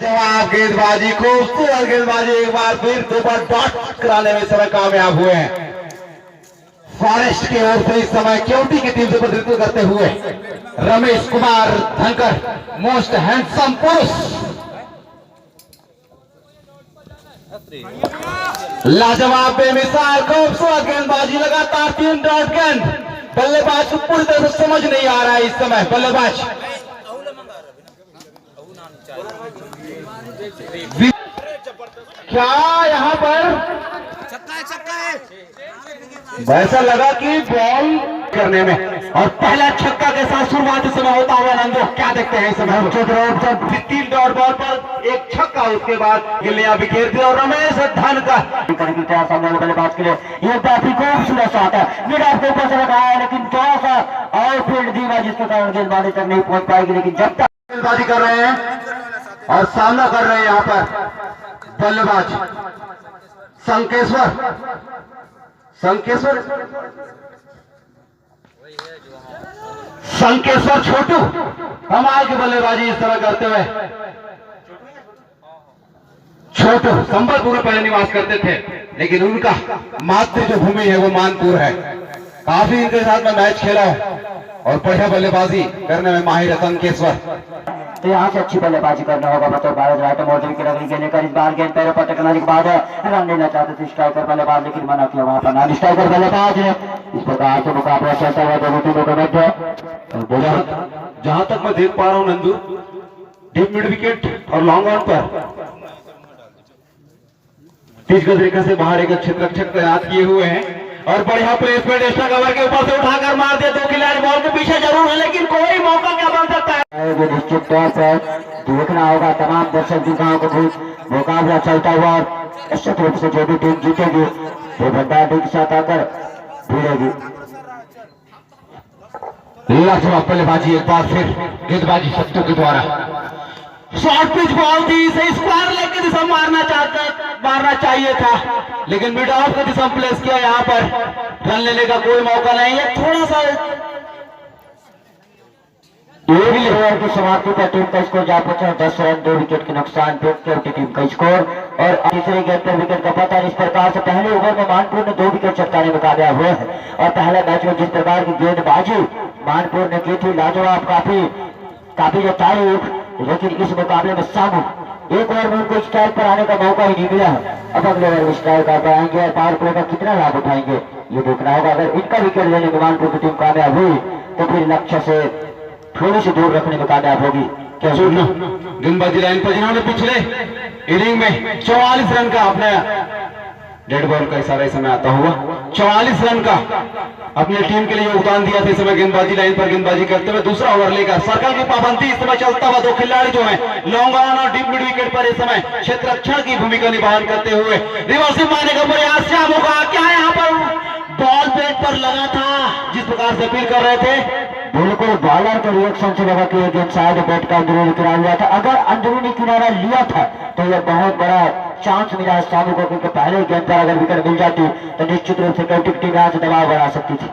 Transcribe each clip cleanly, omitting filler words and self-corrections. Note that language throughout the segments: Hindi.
लाजवाब गेंदबाजी, खूबसूरत गेंदबाजी, एक बार फिर सुपर डॉट कराने में समय कामयाब हुए हैं। फॉरेस्ट की ओर से इस समय केवटी की टीम से प्रतिनिधित्व करते हुए रमेश कुमार धनकर, मोस्ट हैंडसम पुरुष। लाजवाब बेमिसाल खूबसूरत गेंदबाजी, लगातार 3 डॉट गेंद। बल्लेबाज को पूरी तरह से समझ नहीं आ रहा है इस समय। बल्लेबाज क्या यहाँ पर वैसा लगा कि बॉल करने में, और पहला छक्का के साथ शुरुआती समय होता हुआ नंदो क्या देखते हैं इस समय? 3 डॉट बॉल पर एक छक्का, उसके बाद गिल्लियां बिखेर दी और रमेश धनकर सामने बल्लेबाज के लिए ये काफी खूबसूरत शॉट है। मिड ऑफ के ऊपर से लगाया है, लेकिन थोड़ा सा आउटफील्ड दीवा जिसके कारण गेंदबाजी तक नहीं पहुंच पाएगी। लेकिन जब तक गेंदबाजी कर रहे हैं और सामना कर रहे हैं यहाँ पर बल्लेबाज संकेश्वर छोटू कमाल की बल्लेबाजी इस तरह करते हुए। छोटू संबलपुर में पहले निवास करते थे, लेकिन उनका मातृ जो भूमि है वो मानपुर है। काफी इनके साथ में मैच खेला और बढ़िया बल्लेबाजी करने में माहिर है संकेश्वर। तो यहाँ से अच्छी बल्लेबाजी करना होगा बतौर भारत राइट मौजूद की रगड़ी के लेकर इस बार गेंद पैरों पर टकराने के बाद रन लेना चाहते थे स्ट्राइकर बल्लेबाज, लेकिन मना किया वहां पर नॉन स्ट्राइकर बल्लेबाज है। इस प्रकार से मुकाबला चलता हुआ दोनों टीमों के मध्य। जहां तक मैं देख पा रहा हूं नंदू, डीप मिड विकेट और लॉन्ग ऑन पर पिच गज रेखा से बाहर एक क्षेत्र रक्षक तैनात किए हुए हैं और बढ़िया प्लेसमेंट एक्स्ट्रा कवर के ऊपर से उठाकर मार दिया। 2 खिलाड़ी बॉल के पीछे जरूर है, लेकिन कोई मौका क्या बन सकता है निश्चित तौर पर देखना होगा तमाम दर्शक दिखाओं को भी मुकाबला चलता हुआ। और निश्चित रूप से जो भी टीम जीतेगी वो भंडारी के साथ आकर भिड़ेगी। लाजवाब बल्लेबाजी, एक बार फिर गेंदबाजी सत्तू के द्वारा शॉर्ट पिच बॉल थी, सही स्क्वायर लेग की दिशा मारना चाहिए था, लेकिन मिड ऑफ की दिशा प्लेस किया। यहाँ पर रन लेने का कोई मौका नहीं है। थोड़ा सा ओवर की समाप्ति पर टीम का स्कोर जा पहुंचा 10 रन 2 विकेट के नुकसान पे केवटी टीम का स्कोर। और तीसरे गेंद पर विकेट का पता। इस प्रकार से पहले ओवर में मानपुर ने 2 विकेट चटकाने में कामयाब हुए हैं। और पहले मैच में जिस प्रकार की गेंदबाजी मानपुर ने की थी लाजवाब, काफी जो तारीफ, लेकिन इस मुकाबले में सामू एक ओवर में उनको स्ट्राइक पर आने का मौका ही नहीं मिला है। अब अगले ओवर में स्ट्राइक पर आएंगे और पावर प्ले का कितना लाभ उठाएंगे ये देखना होगा। अगर इनका विकेट लेने में मानपुर की टीम कामयाब हुई तो फिर लक्ष्य से थोड़ी सी दूर रखने में कामयाब होगी। क्या सुनना, गेंदबाजी लाइन पर जिन्होंने पिछले इनिंग में 44 रन का अपने डेड बॉल का इशारा इस समय आता हुआ 44 रन का अपनी टीम के लिए योगदान दिया था। इस समय गेंदबाजी लाइन पर गेंदबाजी करते हुए दूसरा ओवर लेकर सर्कल की पाबंदी इस समय चलता हुआ 2 खिलाड़ी जो हैं लॉन्ग ऑन और डीप मिड विकेट पर इस समय क्षेत्र रक्षण की भूमिका निभान करते हुए रिवर्सिंग मारने का प्रयास क्या यहाँ पर बॉल पेट पर लगा था जिस प्रकार से अपील कर रहे थे। बिल्कुल बॉलर के रिएक्शन से लगा कि गेंद साइड बैट का अंदरूनी किनारा लिया था। अगर अंदरूनी किनारा लिया था तो यह बहुत बड़ा चांस मिला है सामू को, क्योंकि पहले गेंद पर अगर विकेट मिल जाती तो निश्चित रूप से केवटी टीम यहाँ से दबाव बना सकती थी।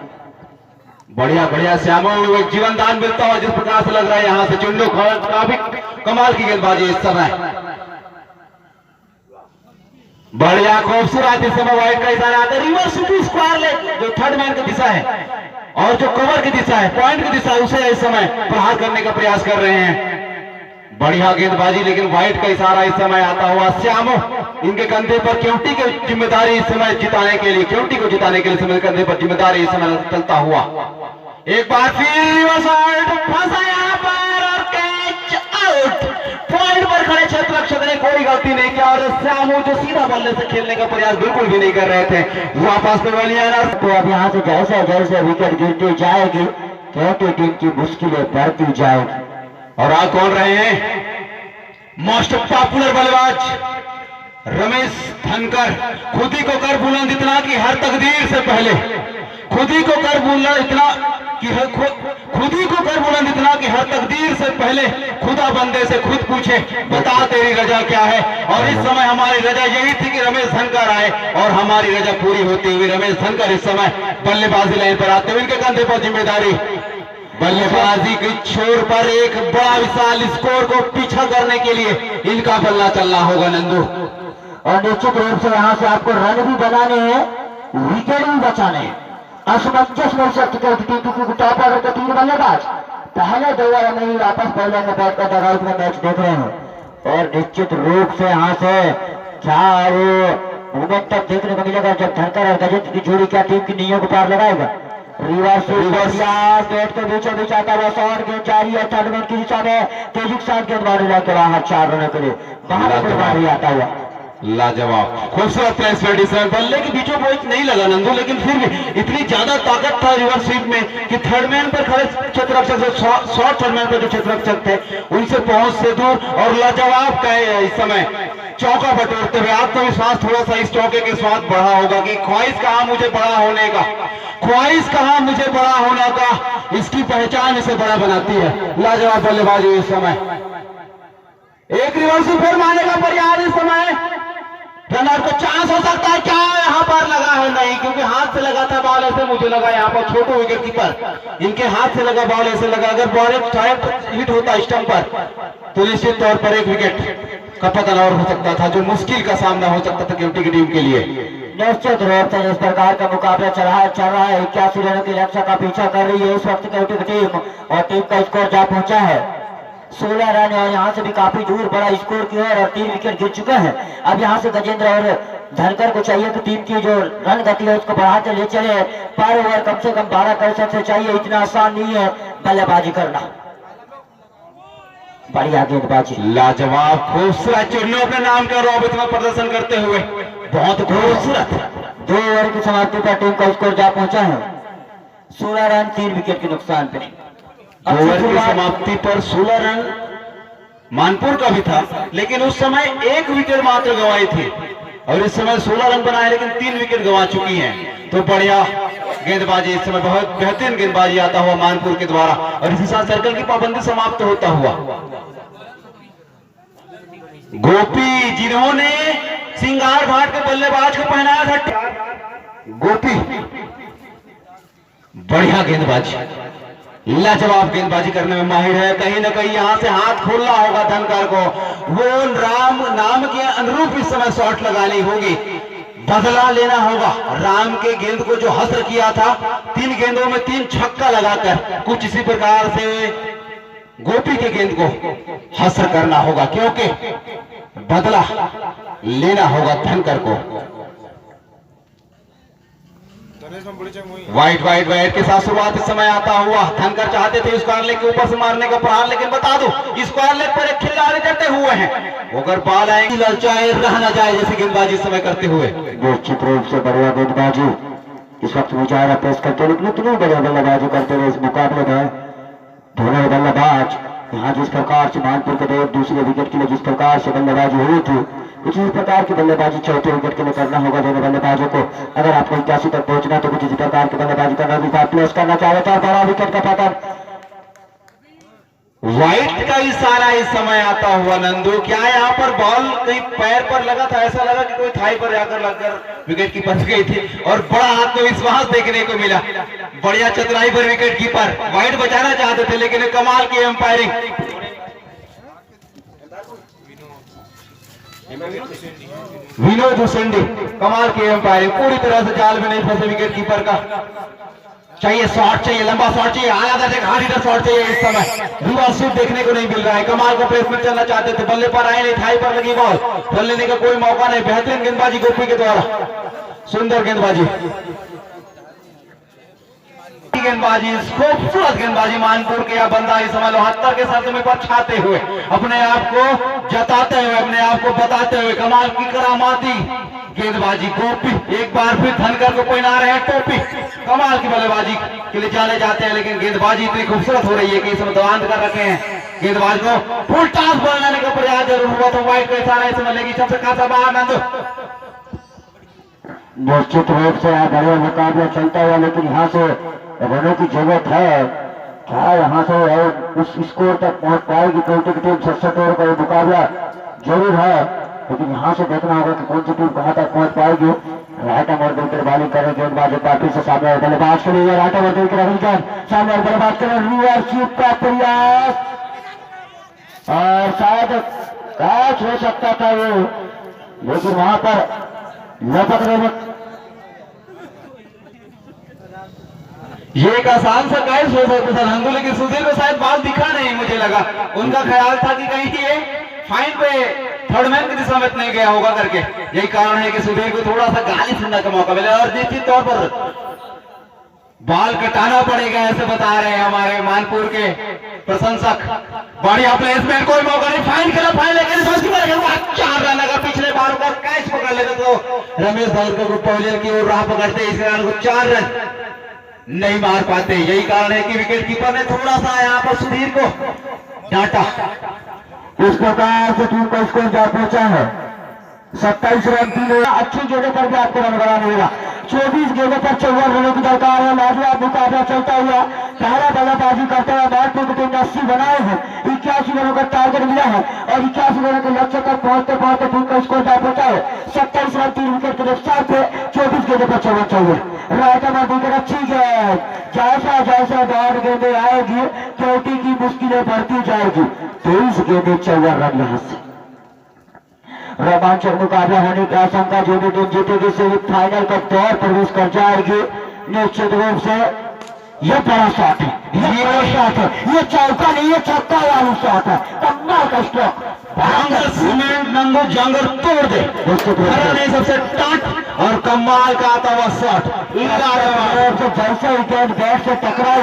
बढ़िया श्यामो, एक जीवन दान मिलता हुआ जिस प्रकार से लग रहा है यहाँ से चुंडू। काफी कमाल की गेंदबाजी इस समय, बढ़िया खूबसूरत। इस समय वाइड का इशारा आता है। रिवर्स स्क्वायर लेग जो थर्ड मैन की दिशा है और जो कवर की दिशा है, पॉइंट की दिशा, उसे इस समय प्रहार करने का प्रयास कर रहे हैं। बढ़िया गेंदबाजी, लेकिन वाइड का इशारा इस समय आता हुआ। श्यामो इनके कंधे पर केवटी की जिम्मेदारी इस समय जिताने के लिए, केवटी को जिताने के लिए समय कंधे पर जिम्मेदारी इस समय चलता हुआ। एक बार फिर फंसा यहाँ पर और कैच आउट। पॉइंट पर खड़े क्षेत्र रक्षक ने कोई गलती नहीं किया और श्यामू जो सीधा बल्ले से खेलने का प्रयास बिल्कुल भी नहीं कर रहे थे, वापस में बलियाना। तो अब यहाँ से जैसे जैसे विकेट गिरती जाएगी केवटी टीम की मुश्किलें बढ़ती जाएगी। और आ कौन रहे हैं? मोस्ट पॉपुलर बल्लेबाज रमेश धनकर। खुद ही को कर बुलंद इतना कि हर तकदीर से पहले, खुद ही को कर बुलंद इतना कि हर तकदीर से पहले खुदा बंदे से खुद पूछे बता तेरी रजा क्या है। और इस समय हमारी रजा यही थी कि रमेश धनकर आए और हमारी रजा पूरी होती हुई रमेश धनकर इस समय बल्लेबाजी लाइन पर आते हुए इनके कंधे पर जिम्मेदारी बल्लेबाजी के छोर पर एक बड़ा विशाल स्कोर को पीछा करने के लिए इनका बल्ला चलना होगा नंदू। और निश्चित रूप से यहाँ से आपको रन भी बनाने हैं, विकेट भी बचाने हैं। असमंजस मिल सकती है टीम की टॉप ऑर्डर के 3 बल्लेबाज पहले 2 ओवर में ही वापस बॉलर में बैठ कर डगआउट में मैच देख रहे हैं। और निश्चित रूप से यहाँ से क्या वो मूवमेंट तक देखने को मिलेगा जब धनकर और गजेंद्र की जोड़ी क्या टीम की नींव को पार लगाएगा। रिवर्स गेट के बीचों बीच आता हुआ शॉट गेंद जारी है टूर्नामेंट की दिशा में, तेजी के साथ गेंदबाजी लेकर बाहर 4 रनों के लिए बाहर आता हुआ। लाजवाब खूबसूरत ट्रांसफर, बल्ले के बीचों बीच नहीं लगा नंदू, लेकिन फिर भी इतनी ज्यादा ताकत था रिवर्स स्वीप में कि थर्ड मैन पर खड़े क्षेत्ररक्षक शॉर्ट थर्ड मैन पर जो क्षेत्ररक्षक थे उनसे पहुंच से दूर, और लाजवाब का इस समय चौका बटोरते हुए आत्मविश्वास थोड़ा सा इस चौके के साथ बढ़ा होगा कि ख्वाहिश कहां मुझे बड़ा होने का, ख्वाहिश कहां मुझे बड़ा होने का, इसकी पहचान इसे बड़ा बनाती है। लाजवाब बल्लेबाजी इस समय, एक रिवर्स फिर मारने का प्रयास इस समय, रनर को चांस हो सकता है, क्या यहाँ पर लगा है नहीं, क्योंकि हाथ से लगा था बॉल, ऐसे मुझे लगा यहाँ पर छोटू विकेट कीपर इनके हाथ से लगा बॉल, ऐसे लगा अगर बॉल हिट होता स्टंप पर तो निश्चित तौर पर एक विकेट का पतन और हो सकता था, जो मुश्किल का सामना हो सकता था केवटी की टीम के लिए। निश्चित रूप से इस प्रकार का मुकाबला चल रहा है 81 रनों के लक्ष्य का पीछा कर रही है इस वक्त केवटी की टीम, और टीम का स्कोर जा पहुंचा है 16 रन, और यहाँ से भी काफी दूर बड़ा स्कोर की है और 3 विकेट गिर चुके हैं। अब यहाँ से गजेंद्र और धनकर को चाहिए कि टीम की जो रन गति है उसको बढ़ाते ले चले, पर ओवर कम से कम 12 कर सकते चाहिए, इतना आसान नहीं है बल्लेबाजी करना। बढ़िया गेंदबाजी, लाजवाब खूबसूरत चुन्नू अपने नाम के रोबित में प्रदर्शन करते हुए बहुत खूबसूरत। 2 ओवर की समाप्ति पर टीम का स्कोर जा पहुंचा है 16 रन 3 विकेट के नुकसान पे। ओवर की समाप्ति पर 16 रन मानपुर का भी था, लेकिन उस समय 1 विकेट मात्र गंवाई थी, और इस समय 16 रन बनाए लेकिन 3 विकेट गंवा चुकी हैं। तो बढ़िया गेंदबाजी इस समय, बहुत बेहतरीन गेंदबाजी आता हुआ मानपुर के द्वारा, और इसी साथ सर्कल की पाबंदी समाप्त होता हुआ गोपी, जिन्होंने सिंगार भाट के बल्लेबाज को पहनाया था, गोपी बढ़िया गेंदबाजी, लाजवाब गेंदबाजी करने में माहिर है। कहीं ना कहीं यहां से हाथ खोलना होगा धनकर को, वो राम नाम के अनुरूप इस समय शॉट लगानी होगी, बदला लेना होगा। राम के गेंद को जो हसर किया था 3 गेंदों में 3 छक्का लगाकर, कुछ इसी प्रकार से गोपी के गेंद को हसर करना होगा, क्योंकि बदला लेना होगा धनकर को। वाइट वाइट वाइट के साथ शुरुआत इस समय आता हुआ, धनकर चाहते थे स्क्वायर लेग के ऊपर से मारने का प्रहार, लेकिन बता दो स्क्वायर लेग पर एक खिलाड़ी डटे हुए हैं, अगर बॉल आएगी ललचाए रह न जाए जैसी गेंदबाजी समय करते हुए। निश्चित रूप से बढ़िया गेंदबाजी इस वक्त मुजाहरा पेश करते हुए, कितनी बढ़िया बल्लेबाजी करते हुए इस मुकाबले में दोनों बल्लेबाज। यहाँ जिस प्रकार से मानपुर के देव दूसरे विकेट के लिए जिस प्रकार से बल्लेबाजी हुई थी, कुछ इस प्रकार की बल्लेबाजी चौथे विकेट के लिए करना होगा दोनों बल्लेबाजों को। अगर आपको 81 तक पहुंचना तो कुछ इसी प्रकार की बल्लेबाजी करना भी प्लेस करना चाहे तो बड़ा विकेट का पतन। व्हाइट का इशारा इस समय आता हुआ नंदू, क्या यहाँ पर बॉल कहीं पैर पर लगा था, ऐसा लगा कि कोई थाई पर जाकर लगकर विकेट की बच गई थी, और बड़ा आत्मविश्वास देखने को मिला, बढ़िया चतुराई पर विकेट कीपर। व्हाइट बचाना चाहते थे लेकिन कमाल की एम्पायरिंग, विनोद हुसैनी कमाल की एम्पायरिंग, पूरी तरह से जाल में नहीं फंसे विकेट कीपर का। चाहिए शॉट, चाहिए लंबा शॉट, चाहिए आया हार्ड शॉट चाहिए इस समय, रिवर्स स्वीप देखने को नहीं मिल रहा है। कमाल का प्लेसमेंट चलना चाहते थे, बल्ले पर आए नहीं, थाई पर लगी बॉल, रन लेने का कोई मौका नहीं। बेहतरीन गेंदबाजी गोपी के द्वारा, सुंदर गेंदबाजी, गेंदबाजी खूबसूरत गेंदबाजी मानपुर के या बंदा इस समय 72 के साथ में पर छाते हुए, अपने आप को जताते हुए, अपने आप को बताते हुए, कमाल की करामाती गेंदबाजी गोपी एक बार फिर धनकर को पहना रहे हैं टोपी। कमाल की बल्लेबाजी के लिए जाने जाते हैं, लेकिन गेंदबाजी इतनी खूबसूरत हो रही है कि इस समय दौरान कर रखे हैं। गेंदबाज को फुल टॉस बनाने का प्रयास जरूर हुआ था, व्हाइट का इशारा इस समय लेगी सबसे खासा बाहर नंदू। निश्चित रूप से यहाँ बढ़िया मुकाबला चलता हुआ, लेकिन यहाँ से रनों की जरूरत है। क्या यहाँ से उस स्कोर तक पहुंच पाएगी केवटी की टीम? 67 ओवर का मुकाबला जरूर है, लेकिन यहाँ से देखना होगा कि कौन सी टीम कहाँ तक पहुंच पाएगी। राइट और बिल्कुल बॉलिंग करें गेंदबाजी काफी से सामने बल्लेबाज के लिए राइट और बिल्कुल रविंद्र सामने बल्लेबाज करें रिवर्सिप का प्रयास और शायद कैच हो सकता था वो, लेकिन वहां पर लपक रहे ये एक आसान सा कैच हो सकता था नंदू, लेकिन सुधीर को शायद बाल दिखा नहीं, मुझे लगा उनका ख्याल था कि कहीं ये फाइन पे थर्ड मैन की दिशा में नहीं गया होगा करके। यही कारण है कि सुधीर को थोड़ा सा गाली सुनने का मौका मिला और निश्चित तौर पर बाल कटाना पड़ेगा ऐसे बता रहे हैं हमारे मानपुर के प्रशंसक। बढ़िया प्लेसमेंट, कोई मौका नहीं, फाइन खेला फाइन, लेकिन 4 रन अगर पिछले बार का कैच पकड़ लेते तो रमेश धारकर को पहले की ओर राह पकड़ते, इस रन को 4 रन नहीं मार पाते। यही कारण है कि विकेट कीपर ने थोड़ा सा यहाँ पर सुधीर को डांटा। इस प्रकार से टीम को स्कोर जा पहुंचा है 27 रन 3 ओवर। अच्छी गेंदों पर भी आपको रन बनाना होगा। 24 गेंदों पर 54 रनों की दरकार है। लाजवाब मुकाबला चलता हुआ पहला बल्लेबाजी करते हुए मानपुर की टीम ने 80 बनाए हैं। 81 रनों का टारगेट मिला है और 81 रनों के लक्ष्य तक पहुंचते पहुंचते टीम का स्कोर जा पहुंचा है 27 रन 3 विकेट के नुकसान पे 24 गेंदों पर 54 चाहिए। राइट में विकेट अच्छी गेंद, जैसा जैसा दौड़ गेंदें आएगी चोटी की मुश्किलें बढ़ती जाएगी। 23 गेंदें 54 रन यहाँ से। रोमांचक मुकाबला होने की आशंका, जो भी टीम जीतेगी सेमीफाइनल का दौर प्रवेश कर जाएगी निश्चित रूप से। ये बड़ा शॉट है, ये बड़ा शॉट है, ये चौका नहीं, ये छक्का वाली शॉट है, कमाल का स्ट्रोक। सीमेंट नंदू जंगर तोड़ दे, नहीं सबसे टाट और कमाल का आता हुआ शॉट। जैसे ही गेंद बैट से टकराई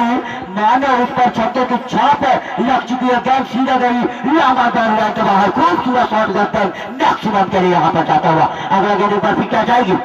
मानो उस पर छक्के की छाप लग चुकी है, गेंद सीधा गई लगातार लाइन के बाहर। खूबसूरत शॉट करते मैक्सिमम के लिए यहाँ पर जाता हुआ अगला गेंद पर फिर क्या जाएगी।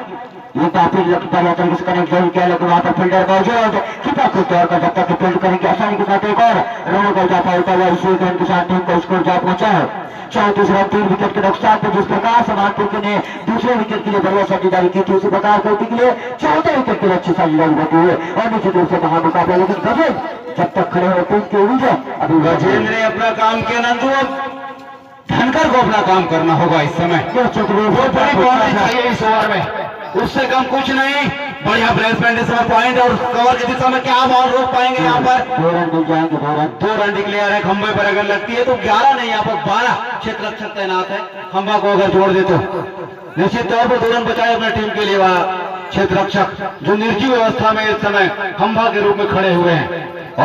ये काफी बढ़िया तरीके से कनेक्ट जरूर किया, लेकिन वहां पर फील्डर मौजूद कीपर खुद तौर पर जब तक फील्ड करेंगे आसानी के साथ एक और रनों का इजाफा होता हुआ इसी गेंद के साथ टीम का स्कोर जा पहुंचा है 34 रन 3 विकेट के नुकसान पर। जिस प्रकार से मानपुर ने दूसरे विकेट के लिए बढ़िया साझेदारी की थी, उसी प्रकार कोटी के लिए 14 विकेट के लिए अच्छी साझेदारी होती हुई और निश्चित रूप से कहा मुकाबला। लेकिन गजेंद्र जब तक खड़े हो टीम के ऊर्जा अभी गजेंद्र ने अपना काम किया, नंदू अब धनकर को अपना काम करना होगा इस समय। वो बड़ी बाउंड्री चाहिए इस ओवर में, उससे कम कुछ नहीं। बढ़िया प्लेसमेंट इस समय, पॉइंट और कवर की दिशा में क्या बॉल रोक पाएंगे यहाँ पर। 2 रन मिल जाएंगे, 2 रन डिक्लेयर है। खंबे पर अगर लगती है तो 11 नहीं, यहाँ पर 12 क्षेत्र रक्षक तैनात है। खंबा को अगर जोड़ दे तो निश्चित तौर पर 2 रन बचाए अपने टीम के लिए वह क्षेत्र रक्षक, जो निर्जीव व्यवस्था में इस समय खंबा के रूप में खड़े हुए हैं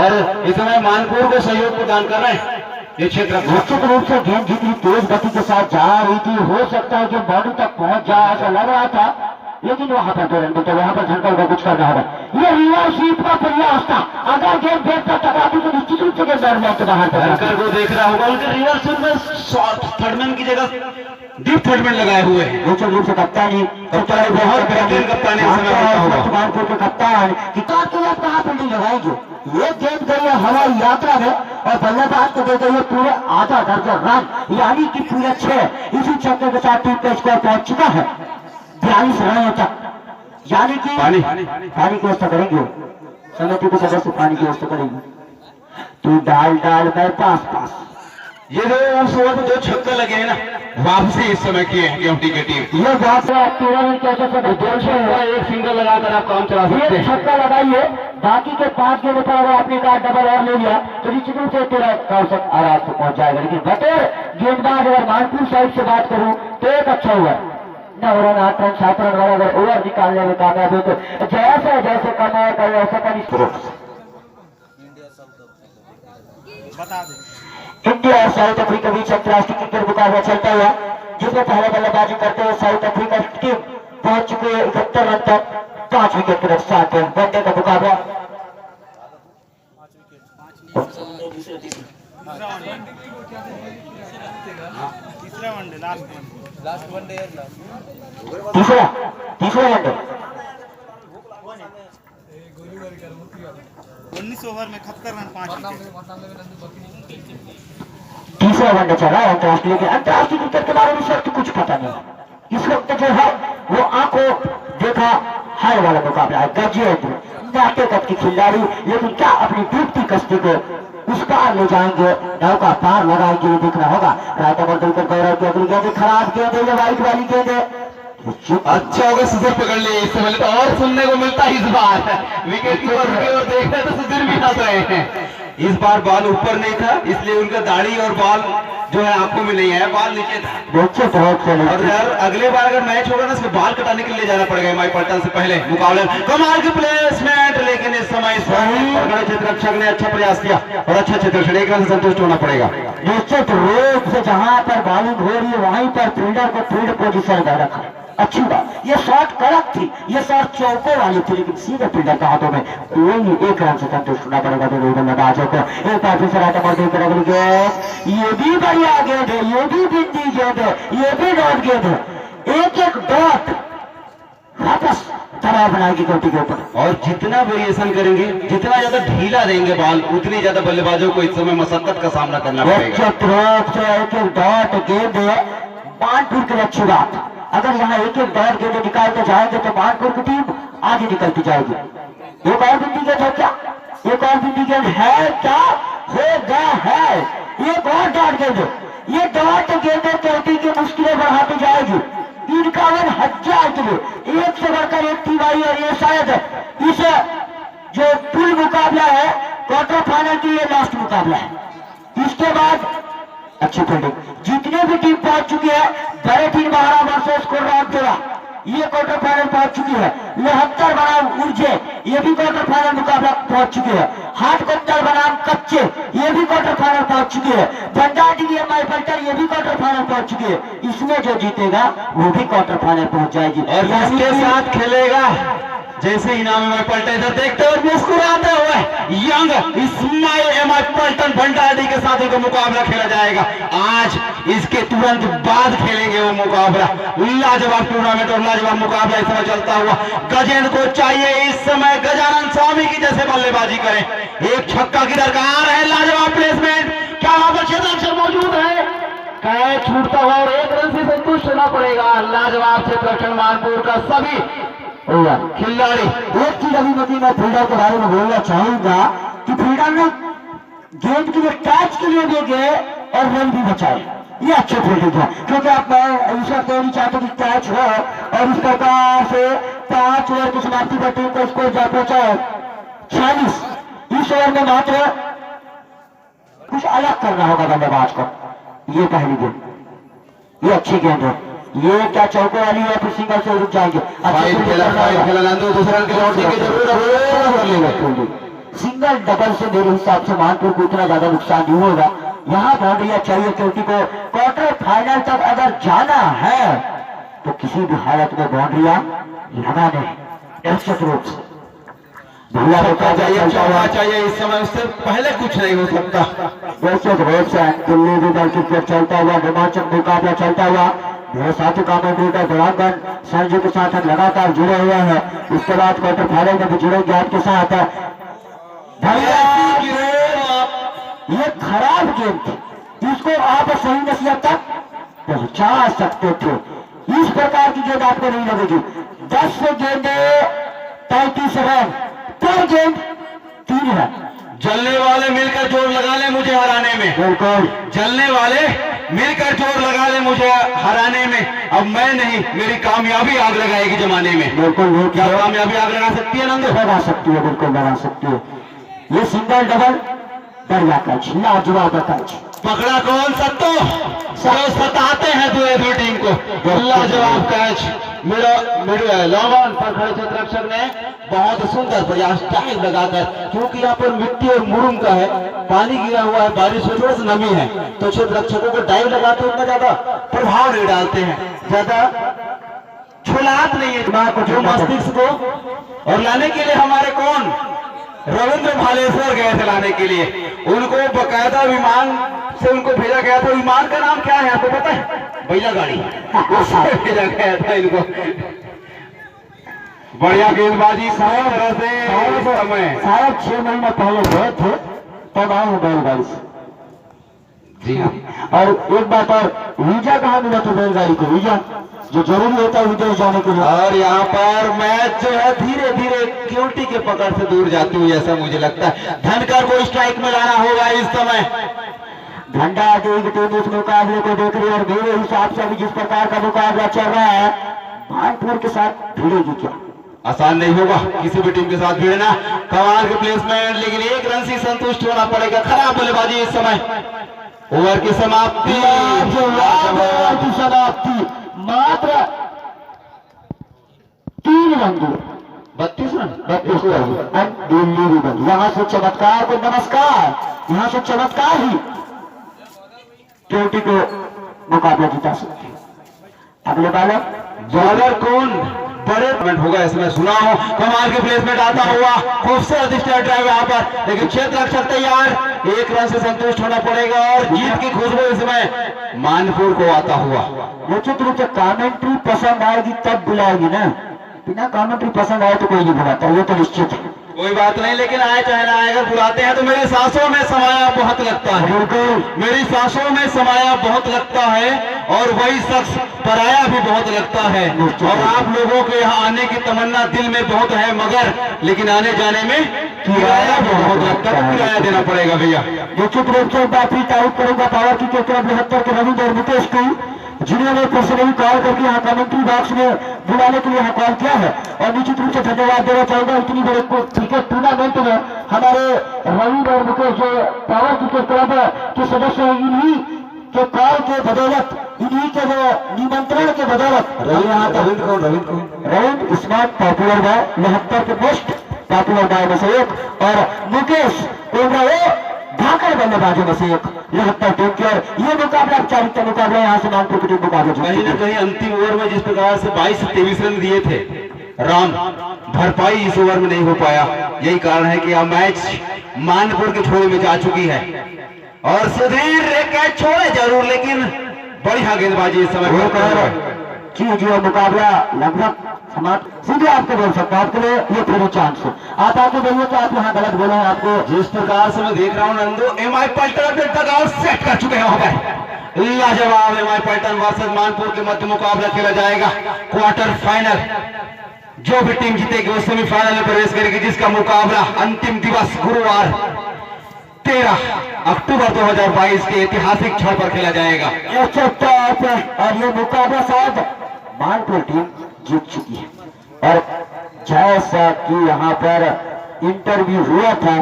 और इस समय मानपुर को सहयोग प्रदान कर रहे हैं। ये क्षेत्र निश्चित रूप से गेंद जितनी तेज गति के साथ जा रही थी, हो सकता है कि बाउंड्री तक पहुंच जाए ऐसा लग रहा था, लेकिन वहां पर 2 रन बचे। वहां पर धनकर को कुछ करना होगा। ये रिवर्सिप का प्रयास था, अगर गेंद बैट पर टकराती तो निश्चित रूप से गेंद मैच के बाहर। धनकर को देख रहा होगा, उनके रिवर्सिप में थर्डमैन की जगह डीप थर्डमैन लगाए हुए हैं। निश्चित रूप से कप्तानी बहुत बेहतरीन कप्तानी मानपुर के कप्तान की कहाँ फील्डिंग लगाएंगे। ये गेंद गई है हवाई यात्रा में और बल्लेबाज को दे गई है पूरे आधा दर्जन रन, यानी कि पूरे 6। इसी छक्के के साथ टीम का स्कोर पहुंच चुका है 42 रनों तक, यानी कि पानी की व्यवस्था करेंगे समिति के सदस्य, पानी की व्यवस्था करेंगे। तू डाल मैं पास ये जो उस ओवर में 2 छक्के लगे हैं ना, वापसी इस समय किए हैं केएमटी की टीम। ये बात है 13 रन कैसे एक सिंगल लगाकर आप काम चला सकते हैं। छक्का लगाइए, बाकी के 5 गेंदों पर अगर आपने कहा डबल और ले लिया तो निश्चित रूप से 13 का औसत आराम से पहुंच जाएगा। लेकिन बतौर गेंदबाज अगर मानपुर साइड से बात करूं तो एक अच्छा हुआ 9 रन 8 रन 7 रन वाला अगर ओवर निकालने में कामयाब हो तो जैसे जैसे कमाया करे औसत इंडिया और साउथ अफ्रीका बीच अंतर्राष्ट्रीय क्रिकेट मुकाबला चलता हुआ, जिसमें पहले बल्लेबाजी करते हुए साउथ अफ्रीका की टीम पहुंच चुकी है 71 रन तक 5 विकेट के नुकसान पर। वनडे का मुकाबला तीसरा वनडे 19 ओवर में 71 रन 5 तीसरा वनडे चल रहा है अंतर्राष्ट्रीय क्रिकेट के बारे में सर कुछ पता नहीं। इस वक्त जो है वो आंखों देखा हार वाला मुकाबला है। गजेंद्र नाटे कद की खिलाड़ी, लेकिन क्या अपनी डूबती कश्ती को उस पार ले जाएंगे, नौका पार लगाएंगे, ये देखना होगा। राइट ओवर देकर गौरव की अगली गेंद खराब गेंद है, वाइट वाली गेंद है, अच्छा होगा सुधीर पकड़ लिए, इससे पहले तो और सुनने को मिलता है इस बार विकेट कीपर रुके और देख रहे तो सुधीर भी हंस रहे हैं। इस बार बॉल ऊपर नहीं था इसलिए उनका दाढ़ी और बॉल जो है आंखों में नहीं आया, बॉल नीचे था। बच्चे बहुत और यार अगले बार अगर मैच होगा ना इसको बाल कटाने के लिए जाना पड़ेगा एमआई पलटन से पहले मुकाबले। कमाल की प्लेसमेंट, लेकिन इस समय बड़े क्षेत्र रक्षक ने अच्छा प्रयास किया और अच्छा क्षेत्र एक रन से संतुष्ट होना पड़ेगा। निश्चित रूप से जहां पर बॉलिंग हो रही है वहीं पर फील्डर को फील्ड पोजीशन में रखा, अच्छी बात। ये शॉट कड़क थी, ये शॉट चौकों वाली थी, लेकिन सीधे फील्डर के हाथों में कोई एक रन से संतुष्ट होना पड़ेगा दोनों बल्लेबाजों को। एक बार फिर से राइट नंबर देकर अगली गेंद, ये भी बढ़िया गेंद है, ये भी बिंदी गेंद है, ये भी डॉट गेंद है। एक एक डॉट वापस दबाव बनाएगी चोटी के ऊपर। और जितना वेरिएशन करेंगे, जितना ज्यादा ढीला देंगे बॉल, उतनी ज्यादा बल्लेबाजों को इस समय मशक्कत का सामना करना पड़ेगा। निश्चित रूप से एक एक डॉट गेंद है, मानपुर की अच्छी बात। अगर यहाँ एक एक डॉट गेंद निकालते जाएंगे तो मानपुर की टीम आगे निकलती जाएगी। एक और बिंदी गेंद है क्या? एक और बिंदी गेंद है क्या? होगा है। एक और डॉट गेंद, ये डॉट गेंद चोटी की मुश्किलें बढ़ाती जाएगी। 51,000 किलो, एक से बढ़कर एक टीम आई और ये शायद इस जो पुल मुकाबला है क्वार्टर फाइनल की ये लास्ट मुकाबला है। इसके बाद अच्छी फील्डिंग, जितने भी टीम पहुंच चुकी है, बड़े टीम महाराष्ट्र स्कोर राउंड जोड़ा, ये क्वार्टर फाइनल पहुंच चुकी है। 69 बनाम उर्जे, ये भी क्वार्टर फाइनल मुकाबला पहुंच चुकी है। हाट कोत्तर बनाम कच्चे, ये भी क्वार्टर फाइनल पहुंच चुकी है। भंडारी एमआई पलटन, ये भी क्वार्टर फाइनल पहुंच चुकी है। इसमें जो जीतेगा वो भी क्वार्टर फाइनल पहुंच जाएगी और इसके साथ खेलेगा जैसे इनाम एमआई पलटन इधर देखते हुए मुस्कुराते हुए यंग इस्माइल एमआई पलटन भंडारी के साथ इनका मुकाबला खेला जाएगा। आज इसके तुरंत बाद खेलेंगे वो मुकाबला। लाजवाब टूर्नामेंट और लाजवाब मुकाबला इस समय चलता हुआ। गजेंद्र को चाहिए इस समय गजानंद स्वामी की जैसे बल्लेबाजी करें। एक छक्का की दरकार है, लाजवाब प्लेसमेंट, क्या वहां पर क्षेत्र मौजूद है? कैच छूटता हुआ और एक रन से संतुष्ट होना पड़ेगा। लाजवाब क्षेत्र मानपुर का सभी खिलाड़ी। एक चीज अभी मैं फील्डर के बारे में बोलना चाहूंगा कि फील्डर ने गेंद के लिए कैच के लिए भी गए और रन भी बचाए, ये अच्छे फील्डिंग है। क्योंकि आप इस वक्त नहीं चाहते कि कैच हो और इस प्रकार से 5 ओवर की समाप्ति पर टीम को स्कोर जा पहुंचा 46। इस ओवर में मात्र कुछ अलग करना होगा बल्लेबाज को। ये पहली गेंद, ये अच्छी गेंद है। ये क्या चौको वाली है, फिर सिंगल से रुक जाएंगे। सिंगल डबल से मेरे हिसाब से मानपुर को इतना ज्यादा नुकसान नहीं होगा। यहाँ बाउंड्रियां चाहिए क्योंकि को क्वार्टर फाइनल तक अगर जाना है तो किसी भी हालत में बाउंड्रियां लगाने निश्चित रूप से चाहिए। इस समय उससे पहले कुछ नहीं हो सकता। निश्चित रूप से दिल्ली भी बल क्रिकेट चलता हुआ, रोमांचक मुकाबला चलता हुआ। मेरे साथी कमेंटेटर बड़ागन संजू के साथ हम लगातार जुड़े हुए हैं। उसके बाद क्वार्टर फाइनल में भी जुड़ेंगे आपके साथ। ये खराब गेम थी, इसको आप सही नसीहत तक पहुंचा सकते थे। इस प्रकार की गेंद आपको नहीं लगेगी। 10 गेंदे 35 रन पर गेंद 3 रन। जलने वाले मिलकर जोर लगा ले मुझे हराने में। बिल्कुल, जलने वाले मिलकर जोर लगा ले मुझे हराने में। अब मैं नहीं, मेरी कामयाबी आग लगाएगी जमाने में। बिल्कुल, क्या कामयाबी आग लगा सकती है नंदू? लगा सकती है, बिल्कुल लगा सकती है। ये सिंगल डबल बढ़िया कैच, लाजवाब कैच। पकड़ा कौन? सत्तो जो सताते हैं दो टीम को। लाजवाब कैच लॉन्ग ऑन पर खड़े क्षेत्ररक्षक ने बहुत सुंदर प्रयास टाइम लगाकर, क्योंकि यहाँ पर मिट्टी और मुरुम का है, पानी गिरा हुआ है, बारिश में थोड़ा सा नमी है, तो क्षेत्ररक्षकों को डाइव लगाते उतना ज्यादा प्रभाव नहीं डालते हैं, ज्यादा छुलात नहीं है दिमाग को, जो मस्तिष्क को। और लाने के लिए हमारे कौन रविंद्र भालेश्वर गए थे लाने के लिए। उनको बकायदा विमान से उनको भेजा गया था। विमान का नाम क्या है आपको पता है? बैलगाड़ी, उससे भेजा गया था इनको। बढ़िया गेंदबाजी सारी तरह से समय शायद 6 महीना पहले गए थे, तब आए हैं बैलगाड़ी से। जी हाँ। और एक बात और, वीजा कहाँ मिला था बैलगाड़ी को? वीजा जो जरूरी होता है विदेश जाने के लिए। और यहाँ पर मैच जो है धीरे धीरे क्यूटी के पकड़ से दूर जाती हुई ऐसा मुझे लगता है। धनकर को स्ट्राइक में लाना होगा इस समय। भंडारी की टीम इस मुकाबले को देख रही है और मेरे हिसाब से अभी जिस प्रकार का मुकाबला चल रहा है, मानपुर के साथ भिड़ेगी क्या? आसान नहीं होगा किसी भी टीम के साथ भिड़ना। कमाल के प्लेसमेंट, लेकिन एक रन से संतुष्ट होना पड़ेगा। खराब बल्लेबाजी इस समय। ओवर की समाप्ति, ओवर की समाप्ति, मात्र 3 रन दिए, 32 रन। 32 रन दिल्ली भी बन। यहाँ से चमत्कार को नमस्कार, यहाँ से चमत्कार ही चोटी को मुकाबला जीता सकते हैं। अगले बॉलर कौन बड़े पॉइंट होगा इसमें सुना हो। कमाल के प्लेसमेंट आता हुआ, खूबसूरत स्टार्ट ड्राइव यहाँ पर, लेकिन क्षेत्र रक्षक तैयार। एक रन से संतुष्ट होना पड़ेगा और जीत की खुशबू इसमें मानपुर को आता हुआ। निश्चित रूप से कमेंट्री पसंद आएगी तब बुलाएगी ना, बिना कमेंट्री पसंद आए तो कोई नहीं बुलाता, ये तो निश्चित है। कोई बात नहीं, लेकिन आए चाहे ना आए, अगर बुलाते हैं तो मेरी सांसों में समाया बहुत लगता है। मेरी सांसों में समाया बहुत लगता है और वही शख्स पराया भी बहुत लगता है। और आप लोगों के यहाँ आने की तमन्ना दिल में बहुत है, मगर लेकिन आने जाने में किराया भी बहुत लगता है। किराया देना पड़ेगा भैया। निश्चित रूप से बात टाइप करूंगा पावर की क्रिकेट 72 के रविंद्र और मुकेश को, जिन्होंने पर्सनली कॉल करके यहाँ कमेंट्री बॉक्स में बुलाने के लिए यहाँ कॉल किया है। और निश्चित रूप से धन्यवाद देना चाहूंगा इतनी बड़े क्रिकेट टूर्नामेंट में हमारे रविंद्र और मुकेश जो पावर क्रिकेट क्लब के सदस्य हैं, इन्हीं के कॉल के बदौलत, इन्हीं के जो निमंत्रण के बदौलत रविंद्र स्मार्ट पॉपुलर बॉय 72 के मोस्ट पॉपुलर बॉय में से एक, और मुकेश धाकड़ बल्लेबाजों में से एक 72 टीम की। और ये मुकाबला औपचारिक मुकाबला यहाँ से मानपुर की टीम मुकाबला कहीं ना कहीं अंतिम ओवर में जिस प्रकार से 22 से 23 रन दिए थे राम, भरपाई इस ओवर में नहीं हो पाया। यही कारण है कि अब मैच मानपुर के छोड़े में जा चुकी है। और सुधीर कैच छोड़े जरूर, लेकिन बढ़िया गेंदबाजी इस समय जी और मुकाबला लगभग समाप्त। सीधे आपको बोल सकता हूँ, आपके लिए ये फ्री चांस है। आप आके बोलिए कि आप यहाँ गलत बोले हैं। आपको जिस प्रकार से मैं देख रहा हूँ नंदू, एमआई पलटन तक सेट कर चुके हैं वहां पर। लाजवाब एमआई पलटन वर्सेस मानपुर के मध्य मुकाबला खेला जाएगा। क्वार्टर फाइनल, जो भी टीम जीतेगी वो सेमीफाइनल में प्रवेश करेगी, जिसका मुकाबला अंतिम दिवस गुरुवार 13 अक्टूबर 2022 के ऐतिहासिक क्षण पर खेला जाएगा। और ये मुकाबला शायद मानपुर टीम जीत चुकी है। और जैसा कि यहाँ पर इंटरव्यू हुआ था,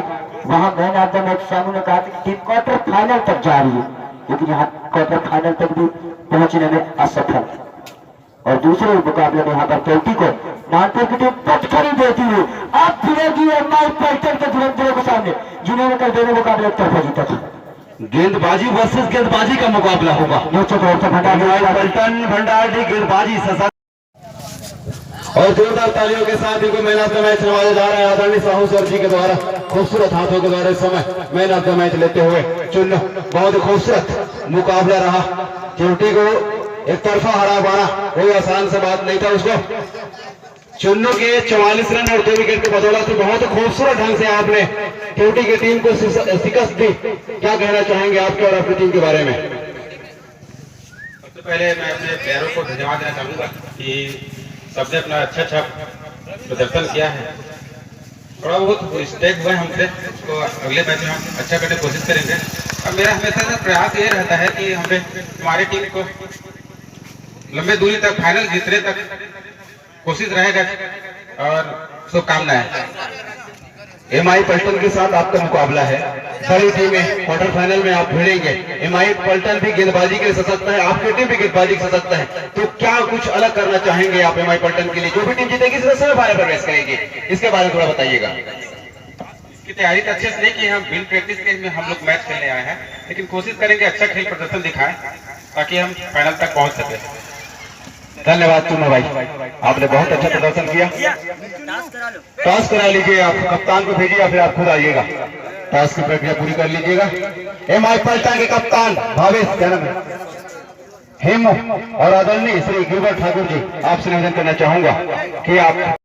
वहां मैन ऑफ द मैच सामू ने कहा कि टीम क्वार्टर फाइनल तक जा रही है, लेकिन यहाँ क्वार्टर फाइनल तक भी पहुंचने में असफल। और दूसरे मुकाबले में यहाँ पर चौटी को मानपुर की टीम पटखरी देती हुई अब फिरेगी एमआई पलटन के धुरंधरों के सामने, जिन्होंने कल दोनों मुकाबले एक तरफा जीता था। गेंदबाजी वर्सेस गेंदबाजी का मुकाबला होगा। पलटन भंडारी गेंदबाजी सशक्त और जोरदार तालियों के साथ इनको मैन ऑफ द मैच नवाजा जा रहा है आदरणीय साहू सर जी के द्वारा। खूबसूरत हाथों के द्वारा इस समय मैन ऑफ द मैच लेते हुए चुन। बहुत खूबसूरत मुकाबला रहा। चोटी को एक तरफा हरा पाना कोई आसान से बात नहीं था। उसको चुन्नू के 44 रन और 2 विकेट के बदौलत बहुत खूबसूरत ढंग से आपने चोटी की टीम को शिकस्त दी। क्या कहना चाहेंगे आपके और अपनी टीम के बारे में? सबसे पहले मैं अपने प्लेयरों को धन्यवाद देना चाहूंगा कि सबने अपना अच्छा प्रदर्शन किया है। थोड़ा बहुत मिस्टेक हुए हमसे, उसको अगले मैच में हम अच्छा करने की कोशिश करेंगे। अब मेरा हमेशा से प्रयास ये रहता है कि हमारी टीम को लंबे दूरी तक फाइनल जीतने तक कोशिश रहेगा और शुभकामनाएं। एमआई पलटन के साथ आपका मुकाबला है, बड़ी टीमें क्वार्टर फाइनल में आप भिड़ेंगे। एमआई पलटन भी गेंदबाजी के लिए सशक्त है, आपकी टीम भी गेंदबाजी के सशक्त है, तो क्या कुछ अलग करना चाहेंगे आप एमआई पलटन के लिए? जो भी टीम जीतेगी सेमीफाइनल प्रवेश करेगी, इसके बारे में थोड़ा बताइएगा। इसकी तैयारी तो अच्छे से नहीं की, हम बिन प्रैक्टिस के में हम लोग मैच खेलने आए हैं, लेकिन कोशिश करेंगे अच्छा खेल प्रदर्शन दिखाएं ताकि हम फाइनल तक पहुंच सके। धन्यवाद चुन्नू भाई, आपने बहुत अच्छा प्रदर्शन किया। टॉस करा लीजिए, आप कप्तान को भेजिए या फिर आप खुद आइएगा। टॉस की प्रक्रिया पूरी कर लीजिएगा। एमआई पलटन के कप्तान भावेश क्या नाम है, हेमू और आदरणीय श्री गिरवर ठाकुर जी, आपसे निवेदन करना चाहूंगा कि आप